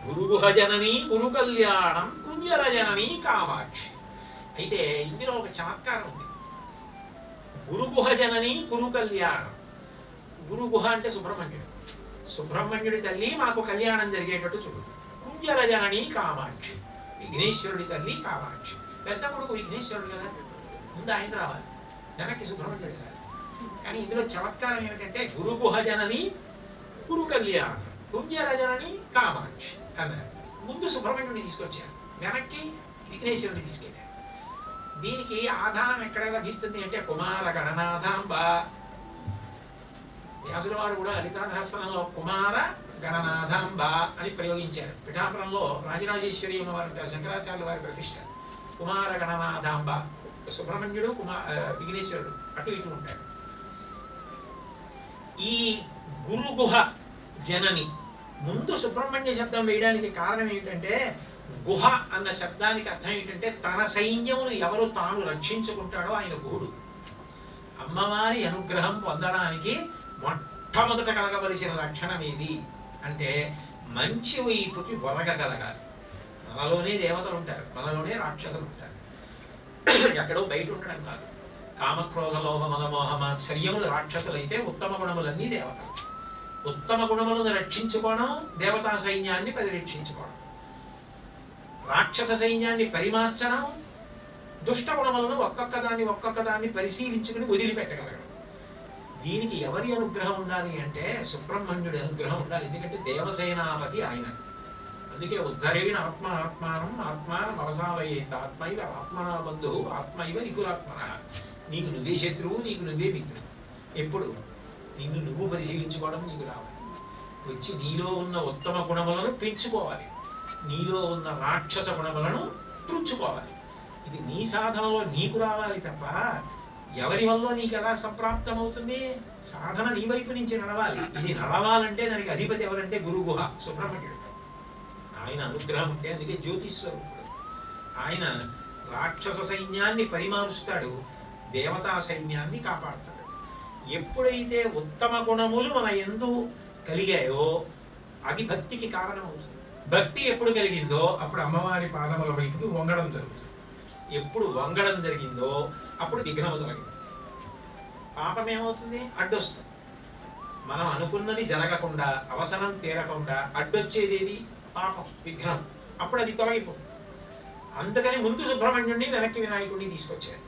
గురుగుహ జనని గురు కళ్యాణం కుంజర జనని కామాక్షి. అయితే ఇందులో ఒక చమత్కారం ఉంది. గురుగుహ జనని గురు కళ్యాణం. గురుగుహ అంటే సుబ్రహ్మణ్యుడు. సుబ్రహ్మణ్యుడి తల్లి మాకు కళ్యాణం జరిగేటట్టు చూడు. కుంజర జనని కామాక్షి, విఘ్నేశ్వరుడి తల్లి కామాక్షి. పెద్ద కొడుకు విఘ్నేశ్వరుడు కదా, ముందు ఆయన రావాలి, వెనక్కి సుబ్రహ్మణ్యుడు కదా. కానీ ఇందులో చమత్కారం ఏమిటంటే గురుగుహ జనని గురు కళ్యాణం కుంజర జనని కామాక్షి అన్నారు. ముందు సుబ్రహ్మణ్యుడిని తీసుకొచ్చారు, వెనక్కి విఘ్నేశ్వరుడిని తీసుకెళ్ళారు. దీనికి ఆధారం ఎక్కడ లభిస్తుంది అంటే కుమార గణనాథాంబ. వ్యాసుల వారు కూడా లలితా సహస్రంలో కుమార గణనాథాంబ అని ప్రయోగించారు. పిఠాపురంలో రాజరాజేశ్వరి అమ్మవారి శంకరాచార్యుల వారి ప్రతిష్ట. కుమార గణనాథాంబ, సుబ్రహ్మణ్యుడు విఘ్నేశ్వరుడు అటు ఇటు ఉంటాడు. ఈ గురుగుహ జనని ముందు సుబ్రహ్మణ్య శబ్దం వేయడానికి కారణం ఏంటంటే, గుహ అన్న శబ్దానికి అర్థం ఏంటంటే తన సైన్యమును ఎవరు తాను రక్షించుకుంటాడో ఆయన గుహుడు. అమ్మవారి అనుగ్రహం పొందడానికి మొట్టమొదట కలగవలసిన లక్షణం ఏది అంటే మంచి వైపుకి వరగగలగాలి. మనలోనే దేవతలు ఉంటారు, మనలోనే రాక్షసులు ఉంటారు, ఎక్కడో బయట ఉండడం కాదు. కామక్రోధ లోభ మదమోహ మాత్సర్యములు రాక్షసులైతే ఉత్తమ గుణములన్నీ దేవతలు. ఉత్తమ గుణములను రక్షించుకోవడం, దేవతా సైన్యాన్ని పరిరక్షించుకోవడం. రాక్షస సైన్యాన్ని పరిమార్చడం, దుష్ట గుణములను ఒక్కొక్క దాన్ని పరిశీలించుకుని వదిలిపెట్టగలగడం. దీనికి ఎవరి అనుగ్రహం ఉండాలి అంటే సుబ్రహ్మణ్యుడి అనుగ్రహం ఉండాలి. ఎందుకంటే దేవసేనాపతి ఆయన. అందుకే ఉద్ధరేణ ఆత్మానం ఆత్మానం అవసావయేత ఆత్మైవ ఆత్మనా బంధువు ఆత్మైవ నిపురాత్మన. నీకు నువ్వే శత్రువు, నీకు నువ్వే మిత్రుడు. ఎప్పుడు నిన్ను నువ్వు పరిశీలించుకోవడం నీకు రావాలి. వచ్చి నీలో ఉన్న ఉత్తమ గుణములను పెంచుకోవాలి, నీలో ఉన్న రాక్షస గుణములను తుంచుకోవాలి. ఇది నీ సాధనలో నీకు రావాలి తప్ప ఎవరి వల్ల నీకు ఎలా సంప్రాప్తమవుతుంది? సాధన నీ వైపు నుంచి నడవాలి. ఇది నడవాలంటే దానికి అధిపతి ఎవరంటే గురుగుహ సుబ్రహ్మణ్యుడు. ఆయన అనుగ్రహం ఉంటే, అందుకే జ్యోతిస్వరూపుడు. ఆయన రాక్షస సైన్యాన్ని పరిమారుస్తాడు, దేవతా సైన్యాన్ని కాపాడుతాడు. ఎప్పుడైతే ఉత్తమ గుణములు మన యందు కలిగాయో అది భక్తికి కారణమవుతుంది. భక్తి ఎప్పుడు కలిగిందో అప్పుడు అమ్మవారి పాదముల వైపుకి వంగడం జరుగుతుంది. ఎప్పుడు వంగడం జరిగిందో అప్పుడు విఘ్నము తొలగింది. పాపం ఏమవుతుంది? అడ్డొస్తుంది. మనం అనుకున్నది జరగకుండా, అవసరం తీరకుండా అడ్డొచ్చేది ఏది? పాపం, విఘ్నం. అప్పుడు అది తొలగిపోతుంది. అందుకని ముందు సుబ్రహ్మణ్యుడిని వెనక్కి వినాయకుడిని తీసుకొచ్చారు.